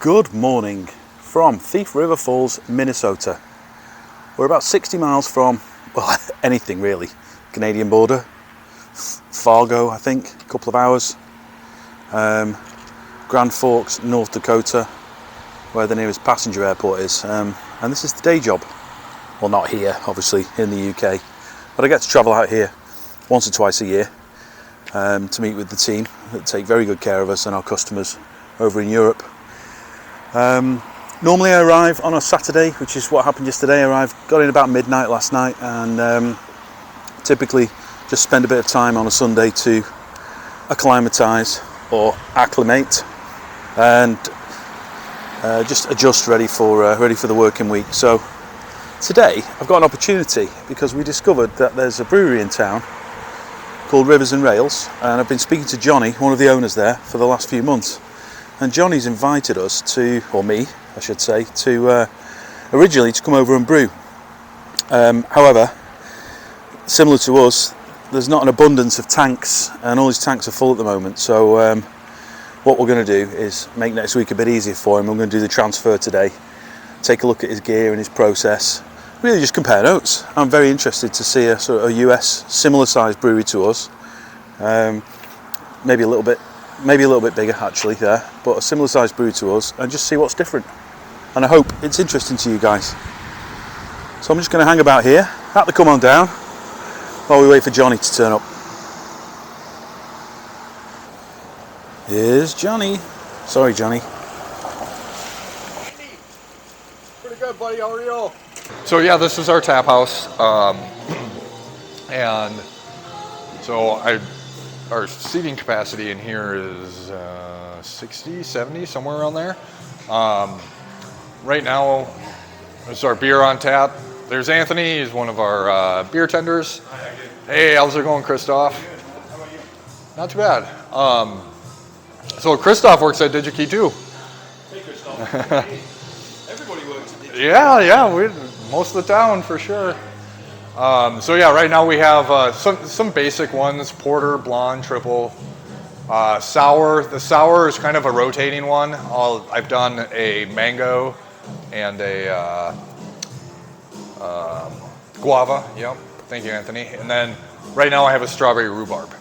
Good morning from Thief River Falls, Minnesota. We're about 60 miles from, well, anything really. Canadian border, Fargo, I think, a couple of hours. Grand Forks, North Dakota, where the nearest passenger airport is. And this is the day job. Well, not here, obviously, in the UK. But I get to travel out here once or twice a year to meet with the team that take very good care of us and our customers over in Europe. Normally I arrive on a Saturday, which is what happened yesterday. I got in about midnight last night, and typically just spend a bit of time on a Sunday to acclimatise or acclimate and just adjust ready for the working week. So today I've got an opportunity because we discovered that there's a brewery in town called Rivers and Rails, and I've been speaking to Jonny, one of the owners there, for the last few months. And Jonny's invited us to, or me, I should say, to originally to come over and brew. However, similar to us, there's not an abundance of tanks, and all his tanks are full at the moment. So what we're going to do is make next week a bit easier for him. We're going to do the transfer today, take a look at his gear and his process, really just compare notes. I'm very interested to see a sort of a US similar sized brewery to us, maybe a little bit bigger actually there, but a similar sized brew to us, and just see what's different. And I hope it's interesting to you guys. So I'm just going to hang about here, have to come on down while we wait for Jonny to turn up. Here's Jonny. Sorry, Jonny. Pretty good, buddy. How are you? So yeah, this is our tap house, and so our seating capacity in here is 60, 70, somewhere around there. Right now, there's our beer on tap. There's Anthony, he's one of our beer tenders. Hey, how's it going, Christoph? How about you? Not too bad. So Christoph works at DigiKey too. Hey, Christoph. Everybody works at DigiKey. Yeah, most of the town for sure. So yeah, right now we have some basic ones: porter, blonde, triple, sour. The sour is kind of a rotating one. I've done a mango and a guava. Yep, thank you, Anthony. And then right now I have a strawberry rhubarb,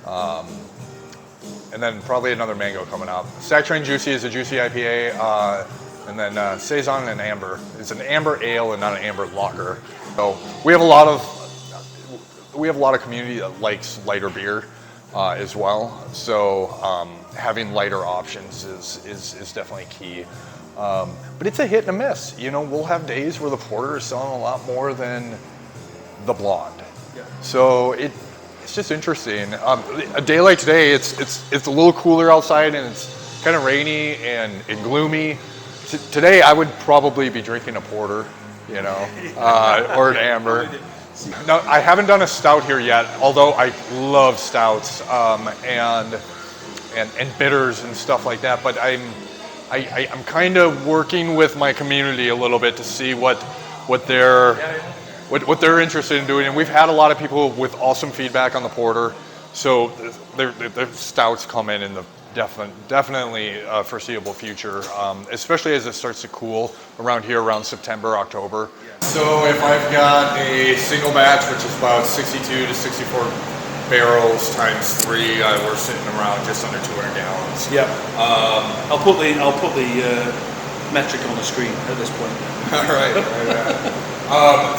and then probably another mango coming up. Saccharine Juicy is a juicy IPA, and then Saison and Amber. It's an amber ale and not an amber lager. So we have a lot of community that likes lighter beer as well. So having lighter options is definitely key. But it's a hit and a miss. You know, we'll have days where the porter is selling a lot more than the blonde. Yeah. So it's just interesting. A day like today, it's a little cooler outside and it's kind of rainy and gloomy. Today I would probably be drinking a porter, you know, or an amber. No, I haven't done a stout here yet, although I love stouts and bitters and stuff like that. But I'm kind of working with my community a little bit to see what they're interested in doing. And we've had a lot of people with awesome feedback on the porter, so their stouts come in the definitely foreseeable future, especially as it starts to cool around here around September, October. So if I've got a single batch, which is about 62 to 64 barrels times 3, we're sitting around just under 200 gallons. Yeah. I'll put the metric on the screen at this point. All right.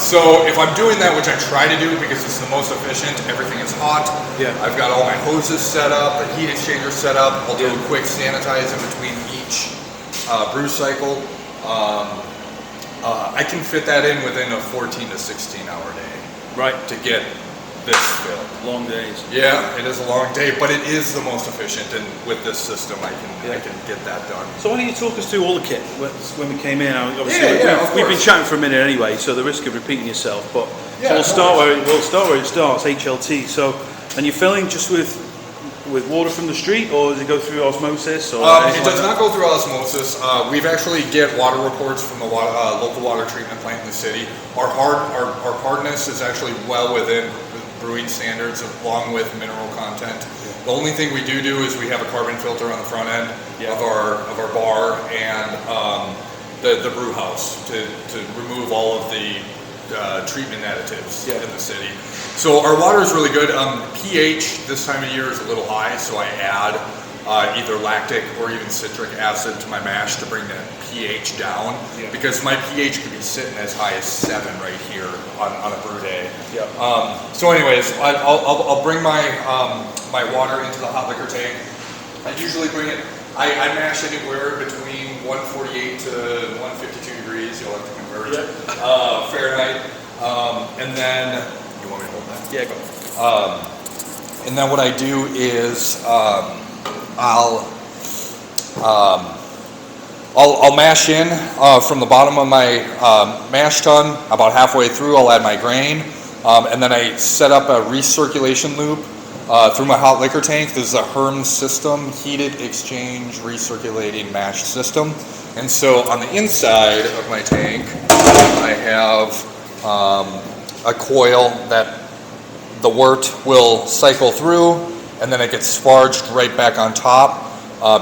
So if I'm doing that, which I try to do because it's the most efficient, everything is hot. Yeah. I've got all my hoses set up, the heat exchanger set up. I'll do a quick sanitize in between each brew cycle. I can fit that in within a 14 to 16 hour day. Right. To get this filled. Long days. Yeah, it is a long day, but it is the most efficient, and with this system, I can get that done. So why don't you talk us through all the kit when we came in? Obviously, we've been chatting for a minute anyway, so the risk of repeating yourself. But so we'll start where it starts. HLT. So, and you're filling just with water from the street, or does it go through osmosis? Or it does not go through osmosis. We've actually get water reports from the local water treatment plant in the city. Our hardness is actually well within brewing standards, along with mineral content. The only thing we do is we have a carbon filter on the front end of our bar and the brew house to remove all of the treatment additives in the city. So our water is really good. pH this time of year is a little high, so I add either lactic or even citric acid to my mash to bring the pH down, because my pH could be sitting as high as 7 right here on a brew day. So anyways, I'll bring my my water into the hot liquor tank. I usually bring it, I mash anywhere between 148 to 152 degrees, you'll have to convert Fahrenheit. And then, you want me to hold that? Yeah, go. And then what I do is I'll mash in from the bottom of my mash tun. About halfway through, I'll add my grain, and then I set up a recirculation loop through my hot liquor tank. This is a HERM system, heated exchange recirculating mash system. And so on the inside of my tank, I have a coil that the wort will cycle through, and then it gets sparged right back on top.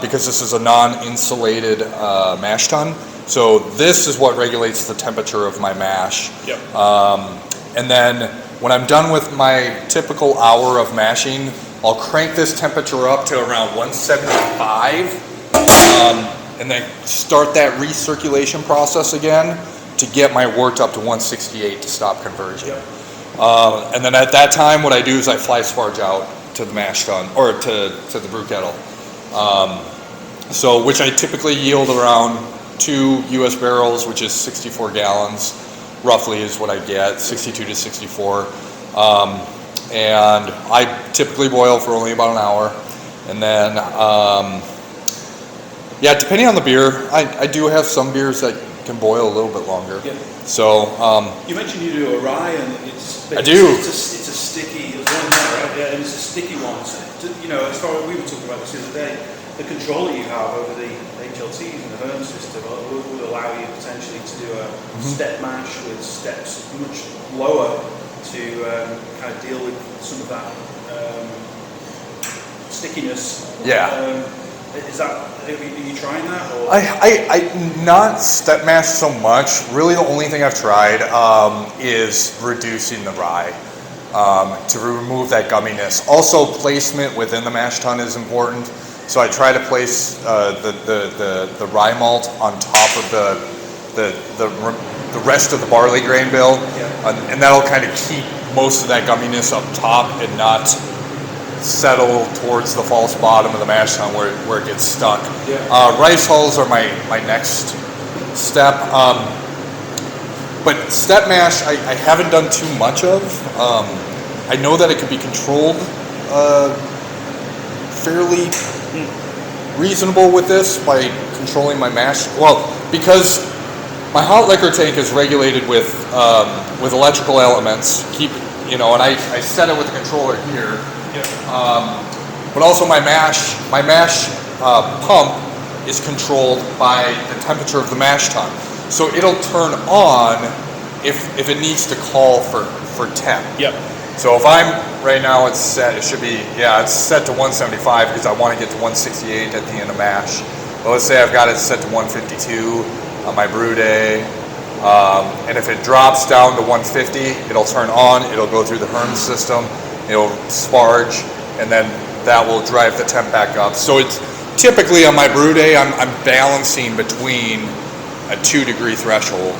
Because this is a non-insulated mash tun. So this is what regulates the temperature of my mash. And then when I'm done with my typical hour of mashing, I'll crank this temperature up to around 175 and then start that recirculation process again to get my wort up to 168 to stop conversion. And then at that time, what I do is I fly sparge out to the mash tun, or to the brew kettle. So which I typically yield around 2 US barrels, which is 64 gallons, roughly is what I get, 62 to 64. And I typically boil for only about an hour. And then, depending on the beer, I do have some beers that can boil a little bit longer. So, you mentioned you do a rye, and it's I do. It's a sticky, there's one there, right? Yeah, and it's a sticky one. So, you know, as far as we were talking about this the other day, the control that you have over the HLTs and the HERM system would allow you potentially to do a step mash with steps much lower to kind of deal with some of that stickiness. Is that, are you trying that? Or? I not step mash so much. Really, the only thing I've tried is reducing the rye to remove that gumminess. Also, placement within the mash tun is important. So I try to place the rye malt on top of the rest of the barley grain bill, and that'll kind of keep most of that gumminess up top and not settle towards the false bottom of the mash tun where it gets stuck. Rice hulls are my next step, but step mash I haven't done too much of. I know that it can be controlled fairly reasonable with this by controlling my mash. Well, because my hot liquor tank is regulated with electrical elements. And I set it with the controller here. But also my mash pump is controlled by the temperature of the mash tun. So it'll turn on if it needs to call for temp. So if right now it's set, it's set to 175 because I want to get to 168 at the end of mash. But let's say I've got it set to 152 on my brew day. And if it drops down to 150, it'll turn on, it'll go through the HERM system, it'll sparge, and then that will drive the temp back up. So it's typically on my brew day, I'm balancing between a 2-degree threshold.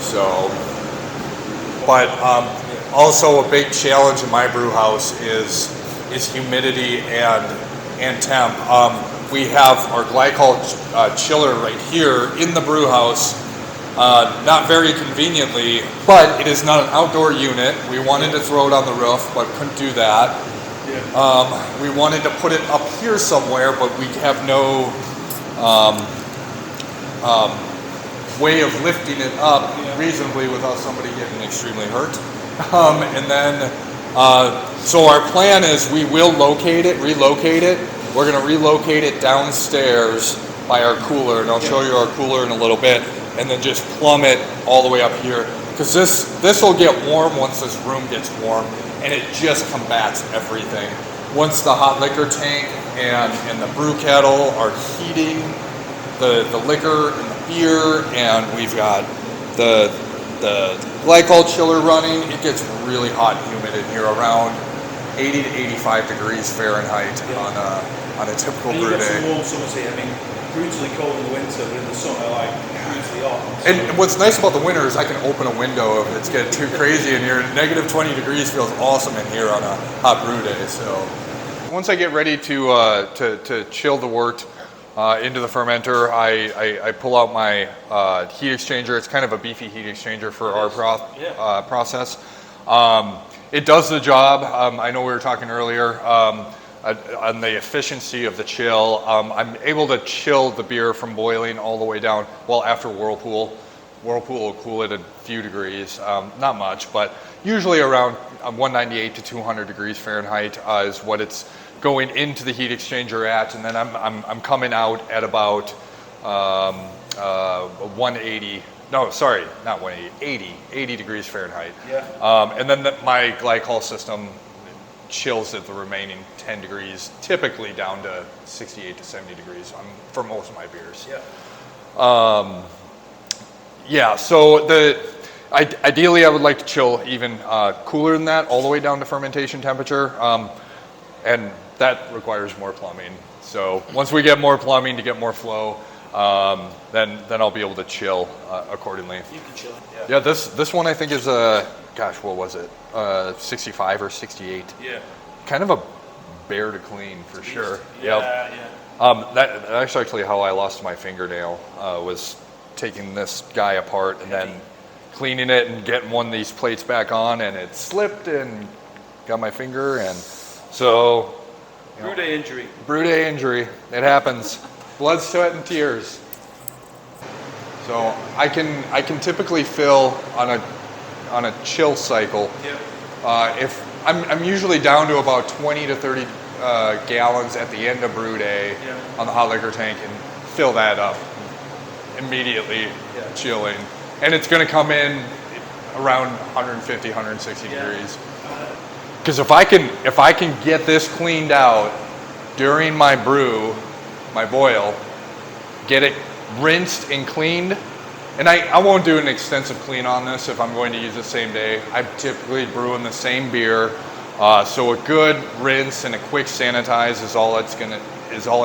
So, but also a big challenge in my brew house is humidity and temp. We have our Glycol Chiller right here in the brew house. Not very conveniently, but it is not an outdoor unit. We wanted to throw it on the roof, but couldn't do that. We wanted to put it up here somewhere, but we have no way of lifting it up reasonably without somebody getting extremely hurt. And then, so our plan is we will relocate it. We're going to relocate it downstairs by our cooler, and I'll show you our cooler in a little bit, and then just plumb it all the way up here. Because this will get warm once this room gets warm, and it just combats everything. once the hot liquor tank and the brew kettle are heating the liquor and the beer, and we've got the Glycol Chiller running, it gets really hot and humid in here, around 80 to 85 degrees Fahrenheit on a typical brew day. Some warm summers here. I mean, brutally cold in the winter, but in the summer, like brutally hot. And what's nice about the winter is I can open a window if it's getting too crazy in here. Negative 20 degrees feels awesome in here on a hot brew day. So once I get ready to chill the wort into the fermenter, I pull out my heat exchanger. It's kind of a beefy heat exchanger for our process. It does the job. I know we were talking earlier on the efficiency of the chill. I'm able to chill the beer from boiling all the way down. Well, after Whirlpool will cool it a few degrees, not much, but usually around 198 to 200 degrees Fahrenheit is what it's going into the heat exchanger at, and then I'm coming out at about 180. No, sorry, not 180. 80 degrees Fahrenheit. Yeah. And then my glycol system chills at the remaining 10 degrees, typically down to 68 to 70 degrees for most of my beers. Yeah. So ideally I would like to chill even cooler than that, all the way down to fermentation temperature, and that requires more plumbing. So once we get more plumbing to get more flow, then I'll be able to chill accordingly. You can chill. Yeah. This one I think is gosh, what was it? 65 or 68. Yeah. Kind of a bear to clean for sure. Yeah. That's actually how I lost my fingernail. Was taking this guy apart and then cleaning it and getting one of these plates back on, and it slipped and got my finger, and so. Brew day injury. Brew day injury. It happens. Blood, sweat, and tears. So I can typically fill on a chill cycle. If I'm usually down to about 20 to 30 gallons at the end of brew day on the hot liquor tank, and fill that up immediately, chilling, and it's going to come in around 150, 160 degrees. Because if I can get this cleaned out during my brew, my boil, get it rinsed and cleaned, and I won't do an extensive clean on this if I'm going to use the same day. I'm typically brewing the same beer, so a good rinse and a quick sanitize is all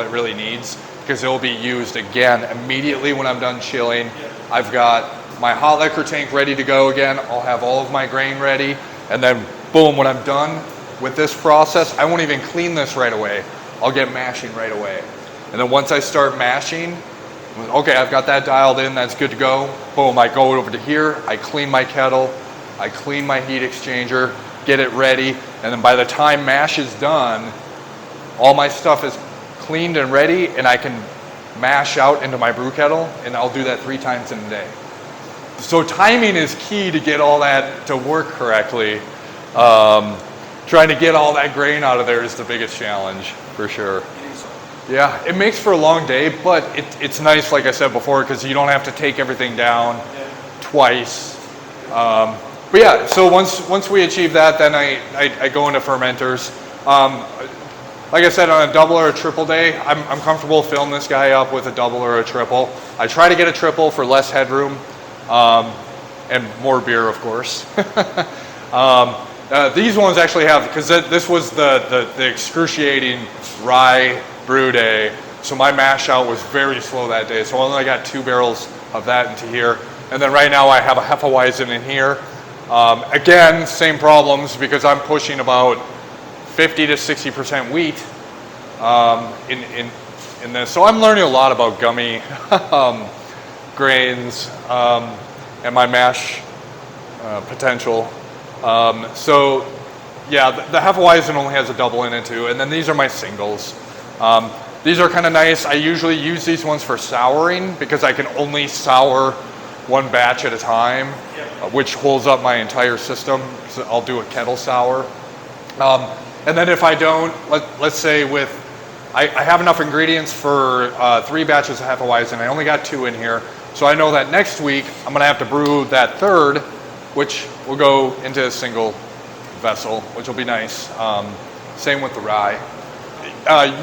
it really needs, because it will be used again immediately when I'm done chilling. I've got my hot liquor tank ready to go again. I'll have all of my grain ready, and then boom, when I'm done with this process, I won't even clean this right away. I'll get mashing right away. And then once I start mashing, okay, I've got that dialed in, that's good to go. Boom, I go over to here, I clean my kettle, I clean my heat exchanger, get it ready, and then by the time mash is done, all my stuff is cleaned and ready, and I can mash out into my brew kettle, and I'll do that 3 times in a day. So timing is key to get all that to work correctly. Trying to get all that grain out of there is the biggest challenge, for sure. Yeah, it makes for a long day, but it's nice, like I said before, because you don't have to take everything down twice. But yeah, so once we achieve that, then I go into fermenters. Like I said, on a double or a triple day, I'm comfortable filling this guy up with a double or a triple. I try to get a triple for less headroom, and more beer, of course. These ones actually have, because this was the excruciating rye brew day, so my mash out was very slow that day, so I only got 2 barrels of that into here. And then right now I have a Hefeweizen in here. Again, same problems, because I'm pushing about 50 to 60% wheat in this. So I'm learning a lot about gummy grains and my mash potential. So yeah, the Hefeweizen only has a double in it too, and then these are my singles. These are kind of nice. I usually use these ones for souring, because I can only sour 1 batch at a time, which holds up my entire system. So I'll do a kettle sour. And then if I don't, let's say I have enough ingredients for 3 batches of Hefeweizen. I only got 2 in here. So I know that next week I'm gonna have to brew that 3rd, which will go into a single vessel, which will be nice. Same with the rye.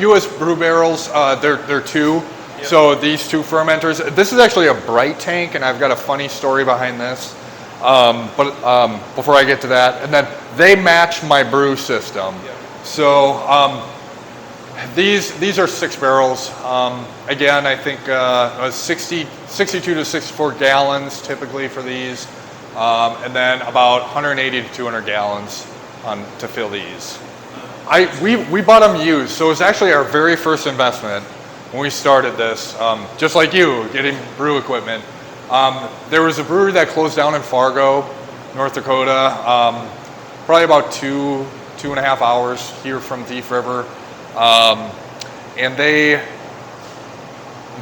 U.S. brew barrels, they're two. Yep. So these two fermenters, this is actually a bright tank, and I've got a funny story behind this. But before I get to that, and then they match my brew system. Yep. So these are 6 barrels. Again, I think 62 to 64 gallons typically for these, and then about 180 to 200 gallons to fill these. We bought them used, so it was actually our very first investment when we started this. Just like you, getting brew equipment. There was a brewery that closed down in Fargo, North Dakota, probably about 2.5 hours here from Thief River, and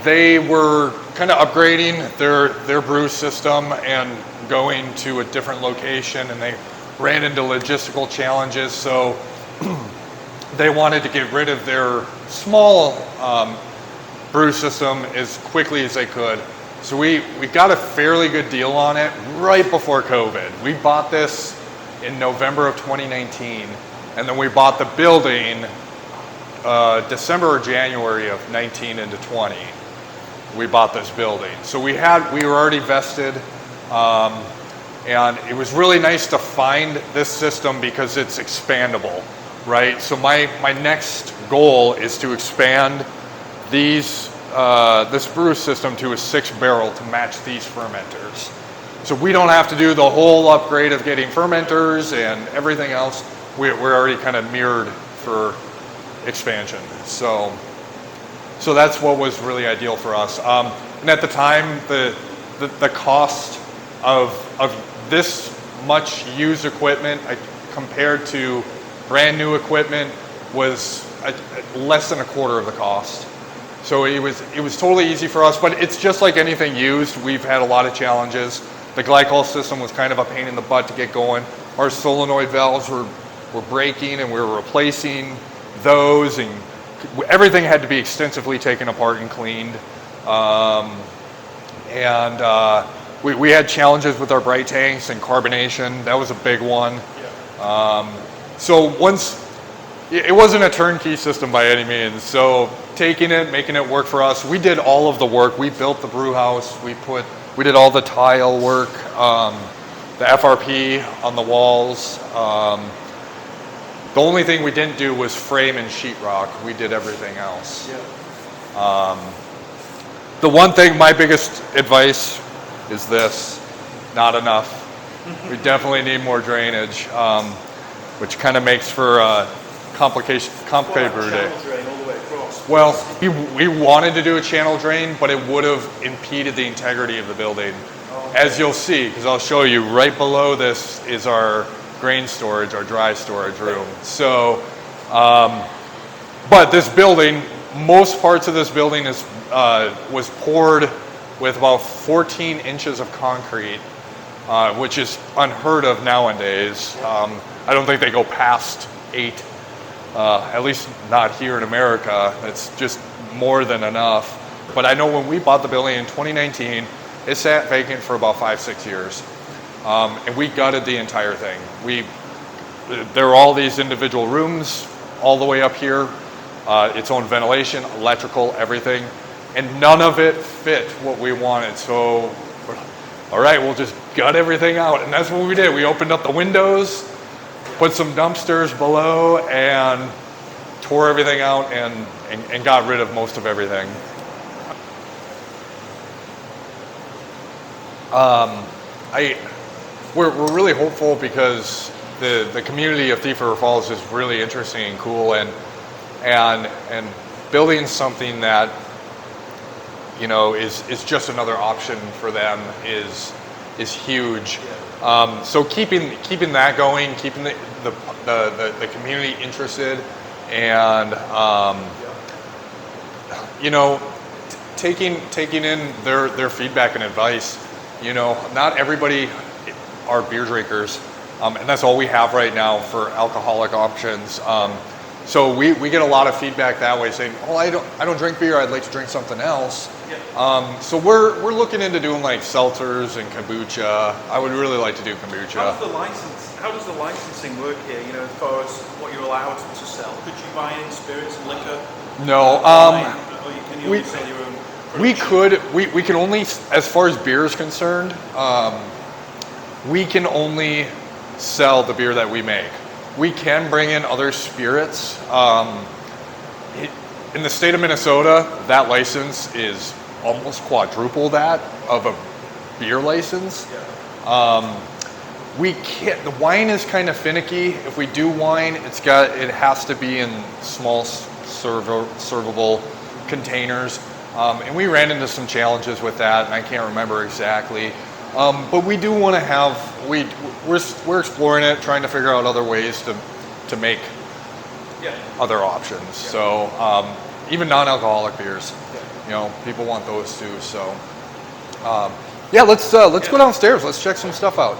they were kind of upgrading their brew system and going to a different location, and they ran into logistical challenges, so they wanted to get rid of their small brew system as quickly as they could. So we got a fairly good deal on it right before COVID. We bought this in November of 2019, and then we bought the building December or January of 19 into 20. We bought this building. So we were already vested, and it was really nice to find this system because it's expandable, right? So my next goal is to expand this brew system to a 6-barrel to match these fermenters. So we don't have to do the whole upgrade of getting fermenters and everything else. We're already kind of mirrored for expansion. So that's what was really ideal for us. And at the time, the cost of this much used equipment compared to brand new equipment was less than a quarter of the cost. So it was totally easy for us, but it's just like anything used. We've had a lot of challenges. The glycol system was kind of a pain in the butt to get going. Our solenoid valves were breaking, and we were replacing those, and everything had to be extensively taken apart and cleaned. We had challenges with our bright tanks and carbonation. That was a big one. So it wasn't a turnkey system by any means. So making it work for us. We did all of the work. We built the brew house. We did all the tile work, the FRP on the walls. The only thing we didn't do was frame and sheetrock. We did everything else. The one thing, my biggest advice is this: not enough. We definitely need more drainage, which kind of makes for a complicated brew day. Well, we wanted to do a channel drain, but it would have impeded the integrity of the building. As you'll see, because I'll show you, right below this is our grain storage, our dry storage room. So, but this building, most parts of this building was poured with about 14 inches of concrete, which is unheard of nowadays. I don't think they go past 8. At least not here in America. It's just more than enough. But I know when we bought the building in 2019, it sat vacant for about 5-6 years. And we gutted the entire thing. There are all these individual rooms all the way up here, its own ventilation, electrical, everything. And none of it fit what we wanted. So, all right, we'll just gut everything out. And that's what we did. We opened up the windows, put some dumpsters below, and tore everything out and got rid of most of everything. We're really hopeful because the community of Thief River Falls is really interesting and cool, and building something that is just another option for them is huge. So keeping that going, keeping the community interested, and taking in their feedback and advice. Not everybody are beer drinkers, and that's all we have right now for alcoholic options. So we get a lot of feedback that way, saying, "Oh, I don't drink beer. I'd like to drink something else." So we're looking into doing like seltzers and kombucha. I would really like to do kombucha. How does the licensing work here? You know, as far as what you're allowed to sell. Could you buy any spirits and liquor? No. Or can you only sell your own? We could. We can only, as far as beer is concerned, we can only sell the beer that we make. We can bring in other spirits. In the state of Minnesota, that license is almost quadruple that of a beer license. We can't. The wine is kind of finicky. If we do wine, it has to be in small servable containers, and we ran into some challenges with that, and I can't remember exactly. But we do want to have. We're exploring it, trying to figure out other ways to make other options. So even non-alcoholic beers, you know, people want those too. So let's go downstairs. Let's check some stuff out.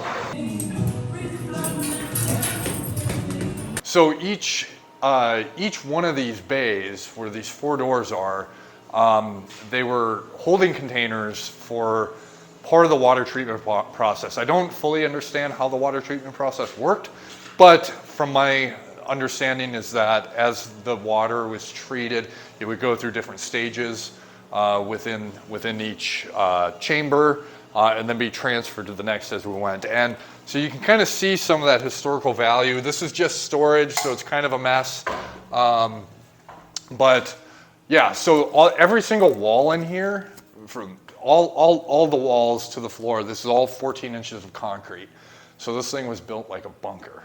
So each one of these bays, where these 4 doors are, they were holding containers for part of the water treatment process. I don't fully understand how the water treatment process worked, but from my understanding is that as the water was treated, it would go through different stages within each chamber, and then be transferred to the next as we went. And so you can kind of see some of that historical value. This is just storage, so it's kind of a mess. But yeah, so every single wall in here, from all the walls to the floor, this is all 14 inches of concrete. So this thing was built like a bunker.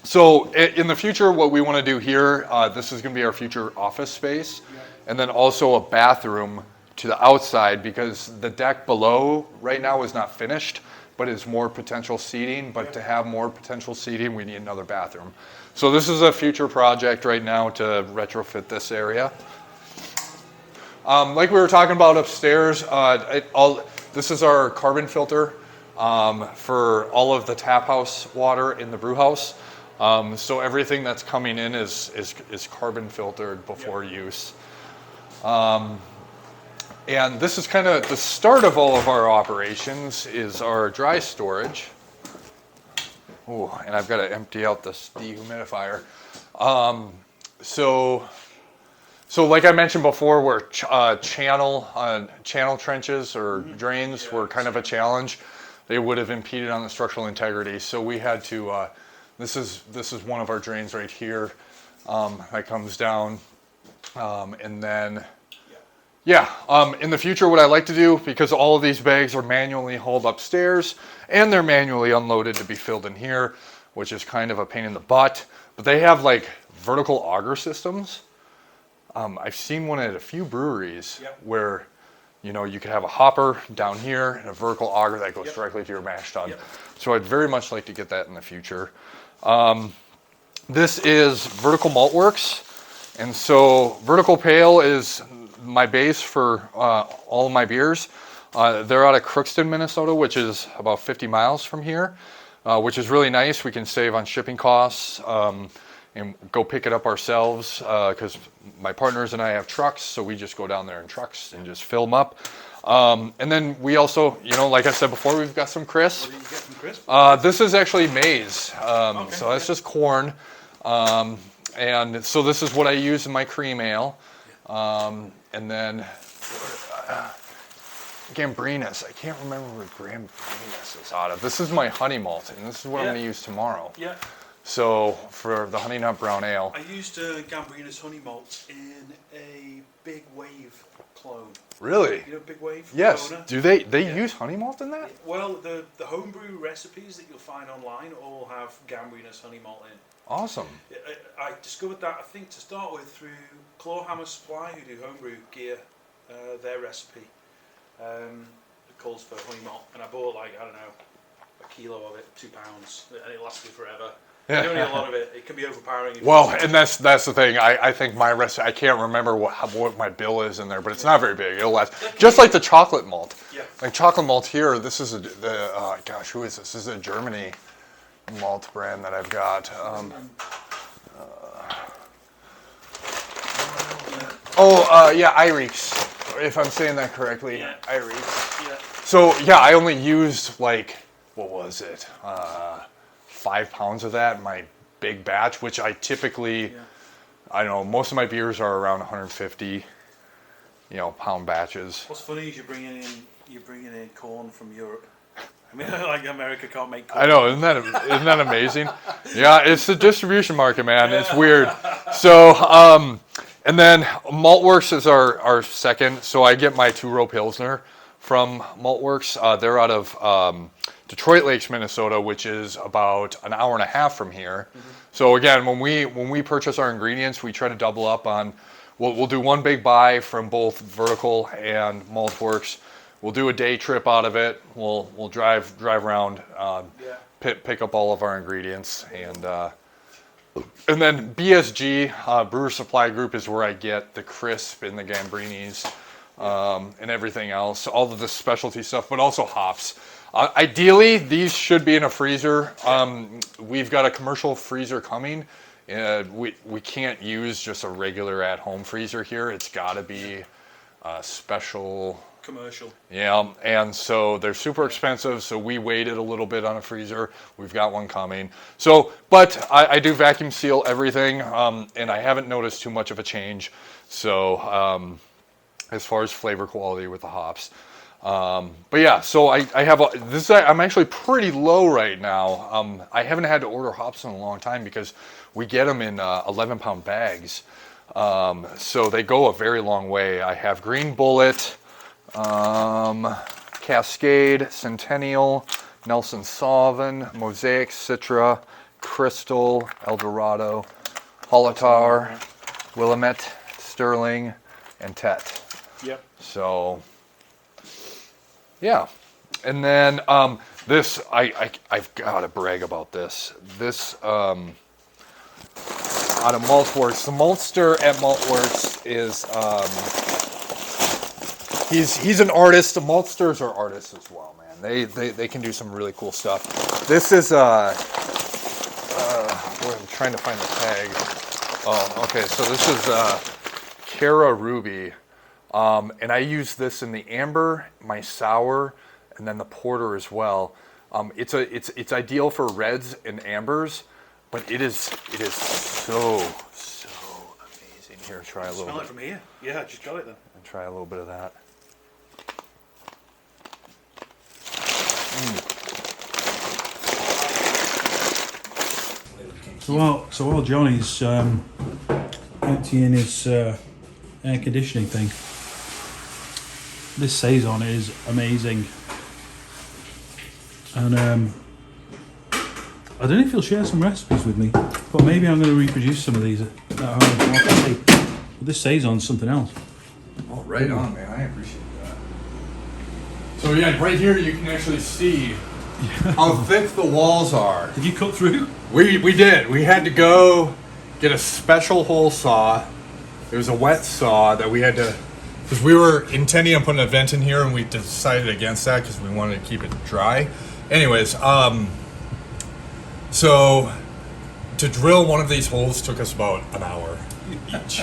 So in the future, what we want to do here, this is going to be our future office space, and then also a bathroom to the outside, because the deck below right now is not finished, but is more potential seating. But to have more potential seating, we need another bathroom. So this is a future project right now to retrofit this area. Like we were talking about upstairs, this is our carbon filter for all of the tap house water in the brew house. So everything that's coming in is carbon filtered before use. And this is kind of the start of all of our operations, is our dry storage. Oh, and I've got to empty out this dehumidifier. So like I mentioned before, where channel trenches or drains were kind of a challenge. They would have impeded on the structural integrity. So we had to, this is one of our drains right here that comes down. And then, in the future, what I like to do, because all of these bags are manually hauled upstairs and they're manually unloaded to be filled in here, which is kind of a pain in the butt, but they have like vertical auger systems. I've seen one at a few breweries where, you know, you could have a hopper down here and a vertical auger that goes directly to your mash tun. So I'd very much like to get that in the future. This is Vertical Malt Works. And so Vertical Pale is my base for all of my beers. They're out of Crookston, Minnesota, which is about 50 miles from here, which is really nice. We can save on shipping costs. And go pick it up ourselves, because my partners and I have trucks, so we just go down there in trucks and just fill them up. And then we also, you know, like I said before, we've got some crisp. What do you get from crisp? This is actually maize, so that's just corn. And so this is what I use in my cream ale. And then Gambrinus, I can't remember what Gambrinus is out of. This is my honey malt, and this is what I'm going to use tomorrow. So for the honey nut brown ale. I used Gambrinus honey malt in a Big Wave clone. Really? You know Big Wave? Yes. Corona? Do they use honey malt in that? Well, the homebrew recipes that you'll find online all have Gambrinus honey malt in. Awesome. I discovered that, I think, to start with through Clawhammer Supply, who do homebrew gear, their recipe calls for honey malt, and I bought like, I don't know, a kilo of it, £2, and it lasted forever. You don't need a lot of it. It can be overpowering. Well, and that's the thing. I think my recipe, I can't remember what my bill is in there, but it's not very big. It'll last. Just like the chocolate malt. Like chocolate malt here, this is who is this? This is a Germany malt brand that I've got. yeah, Ireeks, if I'm saying that correctly. Yeah. Ireeks. Yeah. So yeah, I only used like, what was it? 5 pounds of that in my big batch, which I typically, I don't know, most of my beers are around 150, pound batches. What's funny is you're bringing in corn from Europe. I mean, like America can't make corn. I know, isn't that amazing? Yeah, it's the distribution market, man. It's weird. So, and then Maltworks is our second. So I get my 2-row Pilsner from Maltworks. They're out of Detroit Lakes, Minnesota, which is about an hour and a half from here. Mm-hmm. So again, when we purchase our ingredients, we try to double up on. We'll do one big buy from both Vertical and Maltworks. We'll do a day trip out of it. We'll drive around, pick up all of our ingredients, and then BSG Brewer Supply Group is where I get the crisp and the Gambrinis and everything else, all of the specialty stuff, but also hops. Ideally, these should be in a freezer. We've got a commercial freezer coming. We can't use just a regular at-home freezer here. It's got to be a special. Commercial. Yeah, and so they're super expensive, so we waited a little bit on a freezer. We've got one coming. So, but I do vacuum seal everything, and I haven't noticed too much of a change. So, as far as flavor quality with the hops. But yeah, so I have this. I'm actually pretty low right now. I haven't had to order hops in a long time because we get them in 11-pound bags. So they go a very long way. I have Green Bullet, Cascade, Centennial, Nelson Sauvin, Mosaic, Citra, Crystal, Eldorado, Holotar, Willamette, Sterling, and Tet. Yep. So, yeah. And then this, I've got to brag about this. This out of Maltworks. The Maltster at Maltworks is he's an artist. The Maltsters are artists as well, man. They can do some really cool stuff. This is I'm trying to find the tag. Oh, okay. So this is Cara Ruby, and I use this in the amber, my sour, and then the porter as well. It's ideal for reds and ambers, but it is so amazing. Here, try a little. Smell it from here. Yeah, I just got it then. And try a little bit of that. So while Johnny's emptying his air conditioning thing, this Saison is amazing, and I don't know if he'll share some recipes with me, but maybe I'm going to reproduce some of these at home. We'll have to see. But this Saison's something else. Oh, right on, man. I appreciate that. So yeah, right here you can actually see how thick the walls are. Did you cut through? We did. We had to go get a special hole saw. It was a wet saw that we had to, because we were intending on putting a vent in here, and we decided against that because we wanted to keep it dry. Anyways, so to drill one of these holes took us about an hour each.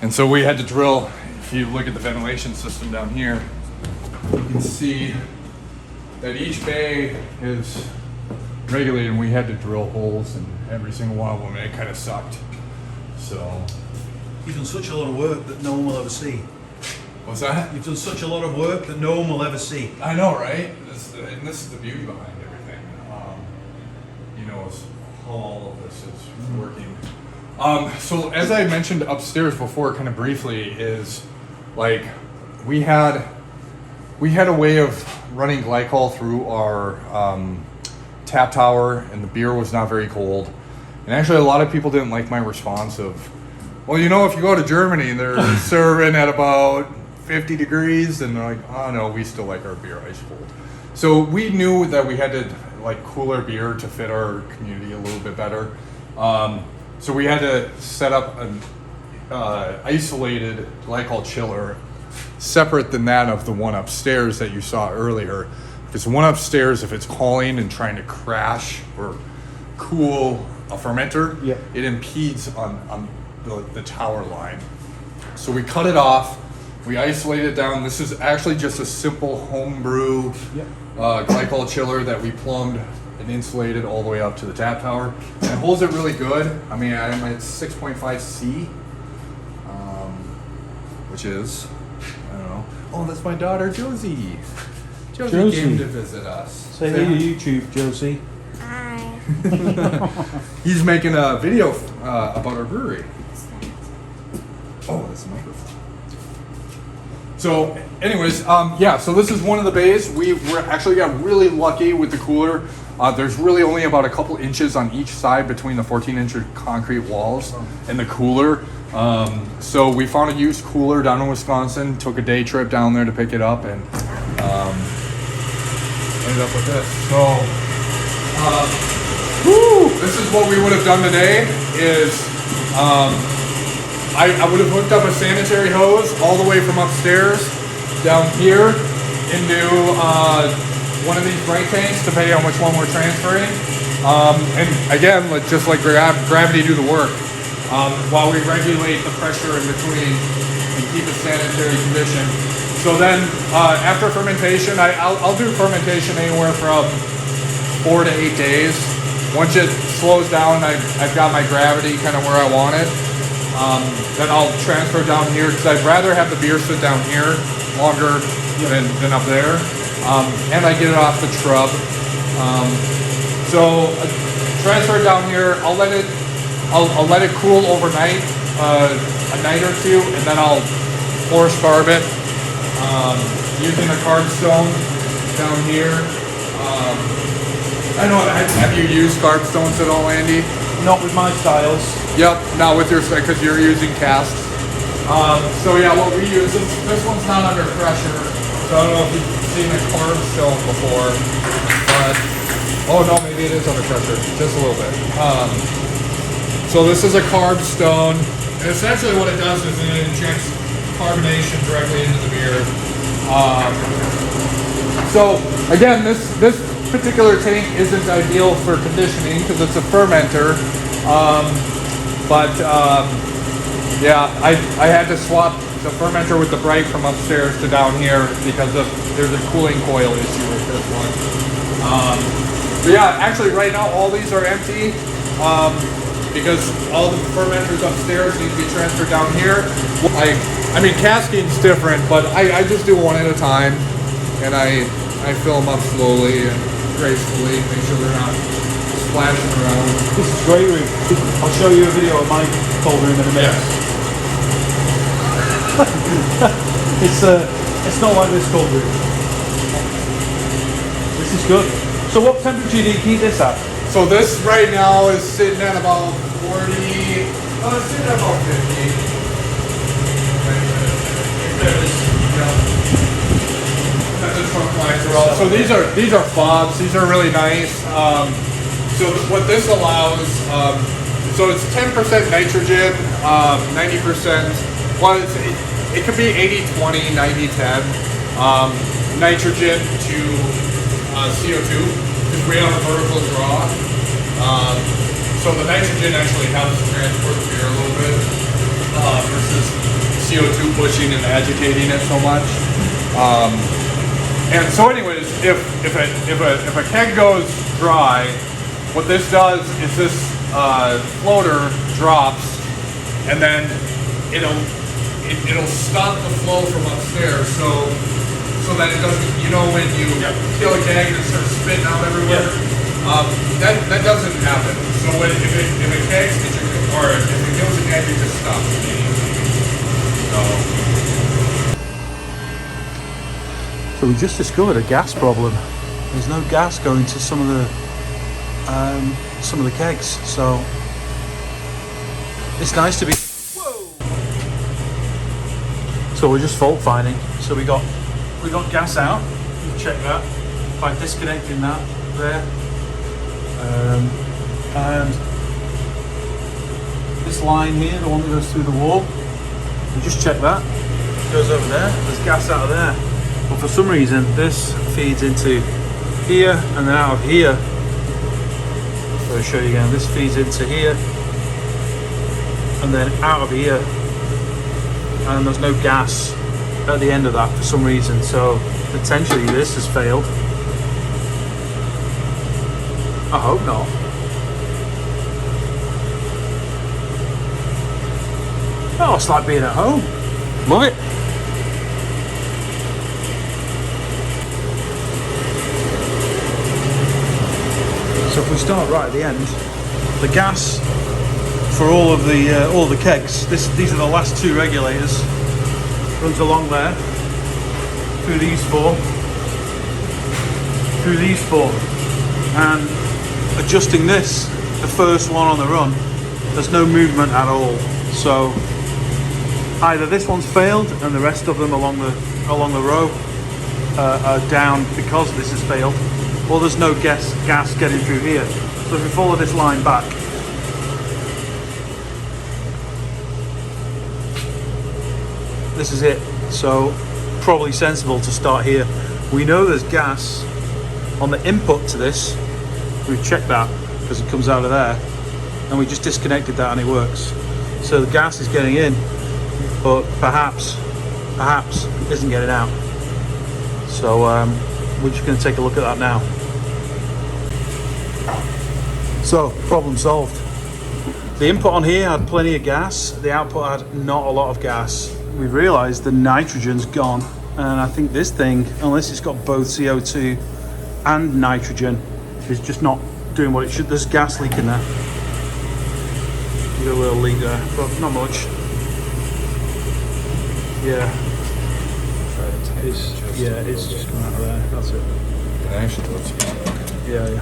And so we had to drill, if you look at the ventilation system down here, you can see that each bay is regulated, and we had to drill holes in every single one of them, and it kind of sucked. So You've done such a lot of work that no one will ever see. what's that? You've done such a lot of work that no one will ever see. I know, right? And this is the beauty behind everything. Is how all of this is working. So as I mentioned upstairs before, kind of briefly, is like we had a way of running glycol through our tap tower, and the beer was not very cold. And actually, a lot of people didn't like my response of, well, if you go to Germany, they're serving at about 50 degrees, and they're like, oh no, we still like our beer ice cold. So we knew that we had to cool our beer to fit our community a little bit better. So we had to set up an isolated Glycol Chiller, separate than that of the one upstairs that you saw earlier. Because the one upstairs, if it's calling and trying to crash or cool a fermenter, it impedes on the tower line. So we cut it off. We isolate it down. This is actually just a simple homebrew Glycol Chiller that we plumbed and insulated all the way up to the tap tower. And it holds it really good. I mean, it's 6.5 C, which is, I don't know. Oh, that's my daughter, Josie. Josie came to visit us. Say hey to YouTube, Josie. Hi. He's making a video about our brewery. Oh, that's a microphone. So, anyways, so this is one of the bays. We actually got really lucky with the cooler. There's really only about a couple inches on each side between the 14-inch concrete walls and the cooler. So we found a used cooler down in Wisconsin, took a day trip down there to pick it up, and ended up with this. So, this is what we would have done today is, I would have hooked up a sanitary hose all the way from upstairs down here into one of these brake tanks, depending on which one we're transferring. And again, just like gravity do the work, while we regulate the pressure in between and keep a sanitary condition. So then after fermentation, I'll do fermentation anywhere from 4 to 8 days. Once it slows down, I've got my gravity kind of where I want it. Then I'll transfer down here because I'd rather have the beer sit down here longer than up there. And I get it off the trub. So transfer it down here. I'll let it cool overnight, a night or two, and then I'll force carb it using a Carb Stone down here. I don't know. Have you used Carb Stones at all, Andy? Not with my styles. Yep, not with your, because you're using casts. So yeah, what we use, this one's not under pressure, so I don't know if you've seen a Carb Stone before, but, oh no, maybe it is under pressure, just a little bit. So this is a Carb Stone, and essentially what it does is it injects carbonation directly into the beer. So again, this particular tank isn't ideal for conditioning because it's a fermenter, yeah, I had to swap the fermenter with the brake from upstairs to down here because there's a cooling coil issue with this one. But yeah, actually right now all these are empty because all the fermenters upstairs need to be transferred down here. I mean casking's different, but I just do one at a time, and I fill them up slowly and gracefully, make sure they're not splashing around. This is great room. I'll show you a video of my cold room in a minute. Yes. It's not like this cold room. This is good. So what temperature do you keep this at? So this right now is sitting at about 40, it's sitting at about 50. So these are fobs. These are really nice. So what this allows, so it's 10% nitrogen, 90%. Well, it could be 80-20, 90-10 nitrogen to CO2 because we have a vertical draw. So the nitrogen actually helps transport the beer a little bit versus CO2 pushing and agitating it so much. And so anyways, if a keg goes dry, what this does is this floater drops, and then it'll stop the flow from upstairs, so that it doesn't, when you kill a keg and it starts spitting out everywhere, that doesn't happen. So if it kegs, or if it kills a keg, it just stops immediately. So we just discovered a gas problem. There's no gas going to some of the kegs, so it's nice to be. Whoa! So we're just fault finding. So we got gas out. You check that by disconnecting that there, and this line here, the one that goes through the wall. You just check that. It goes over there. There's gas out of there. But for some reason, this feeds into here and then out of here. So I'll show you again. This feeds into here and then out of here. and there's no gas at the end of that for some reason, so potentially this has failed. I hope not. Oh, it's like being at home. Love it. So if we start right at the end, the gas for all of the kegs, these are the last two regulators, runs along there, through these four, and adjusting this, the first one on the run, there's no movement at all. So either this one's failed and the rest of them along the row are down because this has failed, or there's no gas getting through here. So if we follow this line back, this is it. So probably sensible to start here. We know there's gas on the input to this. We've checked that because it comes out of there, and we just disconnected that and it works. So the gas is getting in, but perhaps isn't getting out. So we're just going to take a look at that now. So problem solved. The input on here had plenty of gas, the output had not a lot of gas. We've realised the nitrogen's gone, and I think this thing, unless it's got both CO2 and nitrogen, is just not doing what it should. There's gas leak in there. Got a little leak there, but not much. Yeah. It's just coming out of there. That's it. It actually looks good. Yeah.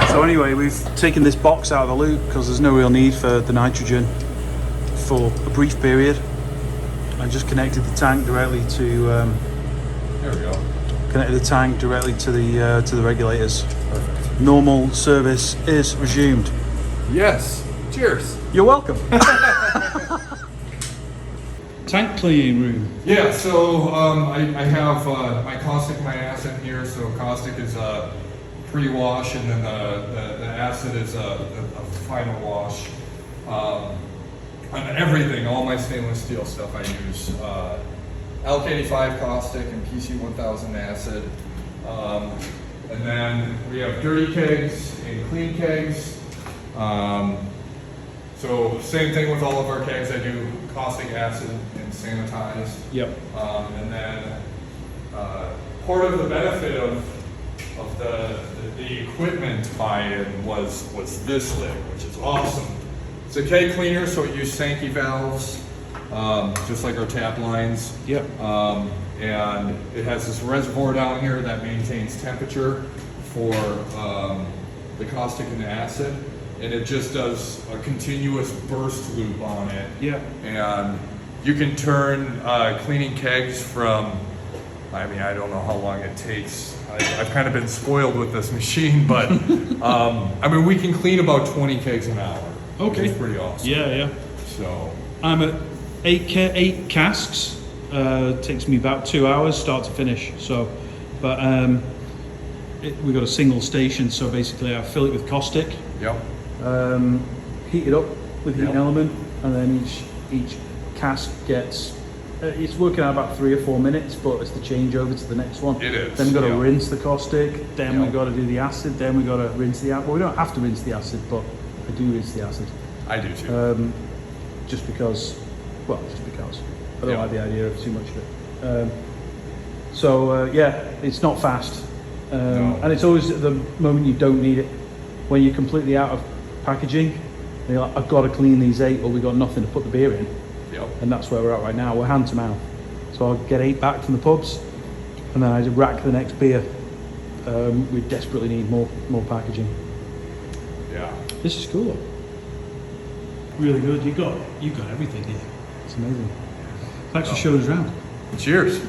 So anyway, we've taken this box out of the loop because there's no real need for the nitrogen for a brief period, and just connected the tank directly to. There we go. Connected the tank directly to the regulators. Perfect. Normal service is resumed. Yes. Cheers. You're welcome. Tank cleaning room. Yeah, so I have my caustic, my acid here. So caustic is a pre-wash, and then the acid is a final wash. On everything, all my stainless steel stuff I use Alk 85 caustic and PC 1000 acid. And then we have dirty kegs and clean kegs. So same thing with all of our kegs. I do caustic acid and sanitize. Yep. And then part of the benefit of the equipment buy-in was this thing, which is awesome. It's a keg cleaner, so it uses Sankey valves, just like our tap lines. Yep. And it has this reservoir down here that maintains temperature for the caustic and the acid. And it just does a continuous burst loop on it. Yeah. And you can turn cleaning kegs from, I mean, I don't know how long it takes. I've kind of been spoiled with this machine, but I mean, we can clean about 20 kegs an hour. Okay. It's pretty awesome. Yeah. So I'm at 8 casks. Takes me about 2 hours, start to finish. So, but we got a single station, so basically I fill it with caustic. Yep. Heat it up with heat element, and then each cask gets. It's working out about 3 or 4 minutes, but it's the changeover to the next one. It is. Then we've got to rinse the caustic. Then Yep. we've got to do the acid. Then we've got to rinse the acid. Well, we don't have to rinse the acid, but I do rinse the acid. I do too. Just because. I don't Yep. like the idea of too much of it. Yeah, it's not fast, No. and it's always at the moment you don't need it. When you're completely out of packaging, and you're like, I've got to clean these 8, or we've got nothing to put the beer in. Yep. And that's where we're at right now. We're hand to mouth. So I'll get 8 back from the pubs, and then I rack the next beer. We desperately need more packaging. Yeah. This is cool. Really good. You've got everything here. It's amazing. Thanks for showing us around. Cheers.